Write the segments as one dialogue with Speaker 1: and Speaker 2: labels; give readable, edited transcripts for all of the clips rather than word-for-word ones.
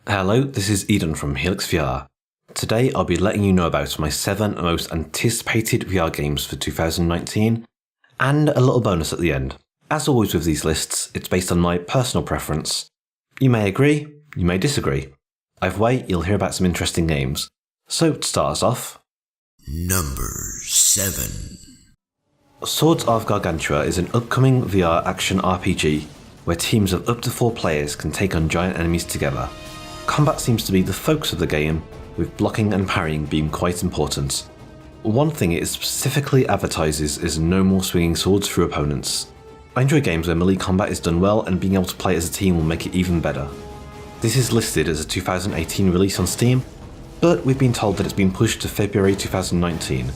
Speaker 1: Hello, this is Eden from HelixxVR. Today I'll be letting you know about my 7 most anticipated VR games for 2019, and a little bonus at the end. As always with these lists, it's based on my personal preference. You may agree, you may disagree. Either way, you'll hear about some interesting games. So to start us off...
Speaker 2: Number 7.
Speaker 1: Swords of Gargantua is an upcoming VR action RPG where teams of up to 4 players can take on giant enemies together. Combat seems to be the focus of the game, with blocking and parrying being quite important. One thing it specifically advertises is no more swinging swords through opponents. I enjoy games where melee combat is done well, and being able to play as a team will make it even better. This is listed as a 2018 release on Steam, but we've been told that it's been pushed to February 2019.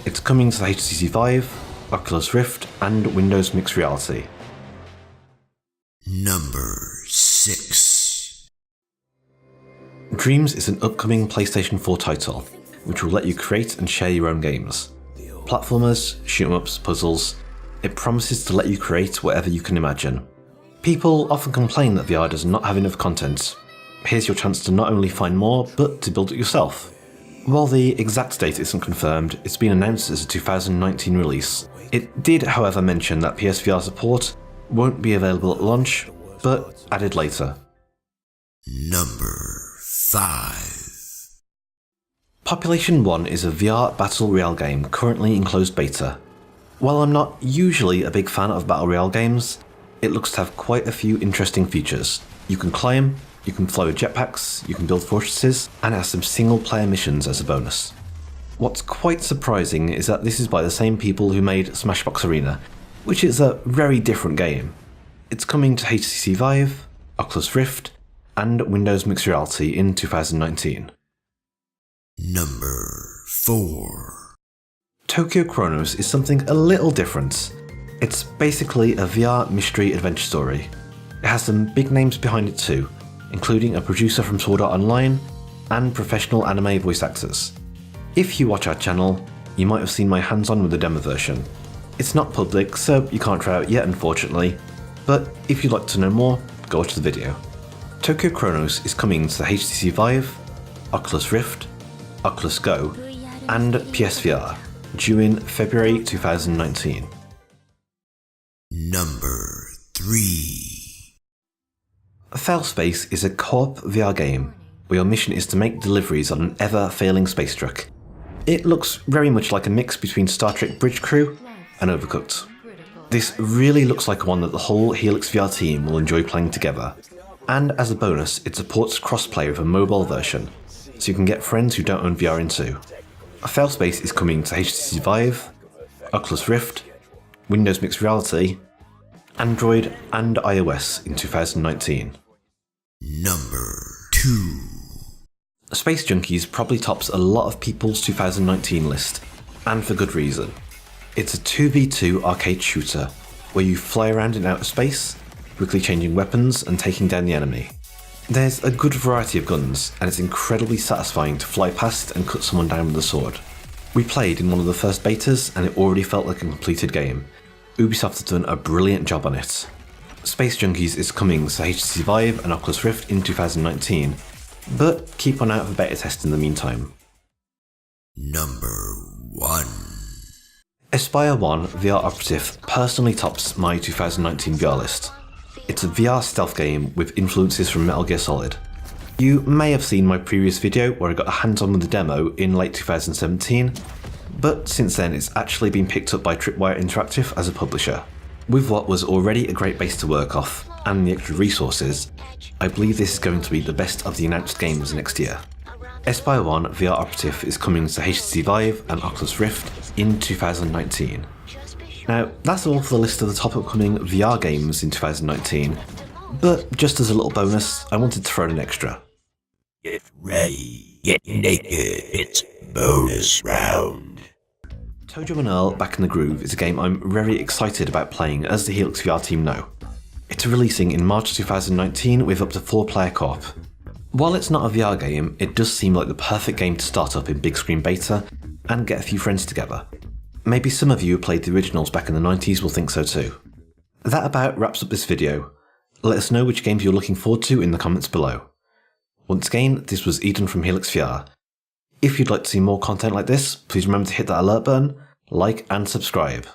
Speaker 1: It's coming to the HTC Vive, Oculus Rift, and Windows Mixed Reality.
Speaker 2: Number 6.
Speaker 1: Dreams is an upcoming PlayStation 4 title, which will let you create and share your own games. Platformers, shoot-em-ups, puzzles. It promises to let you create whatever you can imagine. People often complain that VR does not have enough content. Here's your chance to not only find more, but to build it yourself. While the exact date isn't confirmed, it's been announced as a 2019 release. It did, however, mention that PSVR support won't be available at launch, but added later.
Speaker 2: Number 5.
Speaker 1: Population 1 is a VR Battle Royale game currently in closed beta. While I'm not usually a big fan of Battle Royale games, it looks to have quite a few interesting features. You can climb, you can fly with jetpacks, you can build fortresses, and has some single player missions as a bonus. What's quite surprising is that this is by the same people who made Smashbox Arena, which is a very different game. It's coming to HTC Vive, Oculus Rift, and Windows Mixed Reality in 2019.
Speaker 2: Number 4.
Speaker 1: Tokyo Chronos is something a little different. It's basically a VR mystery adventure story. It has some big names behind it too, including a producer from Sword Art Online and professional anime voice actors. If you watch our channel, you might have seen my hands-on with the demo version. It's not public, so you can't try it yet unfortunately, but if you'd like to know more, go watch the video. Tokyo Chronos is coming to the HTC Vive, Oculus Rift, Oculus Go, and PSVR, due in February 2019.
Speaker 2: Number 3.
Speaker 1: Failspace is a co-op VR game where your mission is to make deliveries on an ever-failing space truck. It looks very much like a mix between Star Trek Bridge Crew and Overcooked. This really looks like one that the whole HelixxVR team will enjoy playing together. And as a bonus, it supports crossplay with a mobile version, so you can get friends who don't own VR in too. Failspace is coming to HTC Vive, Oculus Rift, Windows Mixed Reality, Android and iOS in 2019.
Speaker 2: Number 2.
Speaker 1: Space Junkies probably tops a lot of people's 2019 list, and for good reason. It's a 2v2 arcade shooter, where you fly around in outer space, quickly changing weapons and taking down the enemy. There's a good variety of guns, and it's incredibly satisfying to fly past and cut someone down with a sword. We played in one of the first betas, and it already felt like a completed game. Ubisoft has done a brilliant job on it. Space Junkies is coming to HTC Vive and Oculus Rift in 2019, but keep an eye out for beta test in the meantime.
Speaker 2: Number 1.
Speaker 1: Aspire 1 VR Operative personally tops my 2019 VR list. It's a VR stealth game with influences from Metal Gear Solid. You may have seen my previous video where I got a hands-on with the demo in late 2017, but since then it's actually been picked up by Tripwire Interactive as a publisher. With what was already a great base to work off, and the extra resources, I believe this is going to be the best of the announced games next year. Aspire 1 VR Operative is coming to HTC Vive and Oculus Rift in 2019. Now, that's all for the list of the top upcoming VR games in 2019, but just as a little bonus, I wanted to throw in an extra.
Speaker 2: Get ready, get naked, it's bonus round.
Speaker 1: Tojo and Earl Back in the Groove is a game I'm very excited about playing, as the HelixxVR team know. It's releasing in March 2019 with up to 4-player co-op. While it's not a VR game, it does seem like the perfect game to start up in big screen beta and get a few friends together. Maybe some of you who played the originals back in the 90s will think so too. That about wraps up this video. Let us know which games you're looking forward to in the comments below. Once again, this was Eden from HelixxVR. If you'd like to see more content like this, please remember to hit that alert button, like and subscribe.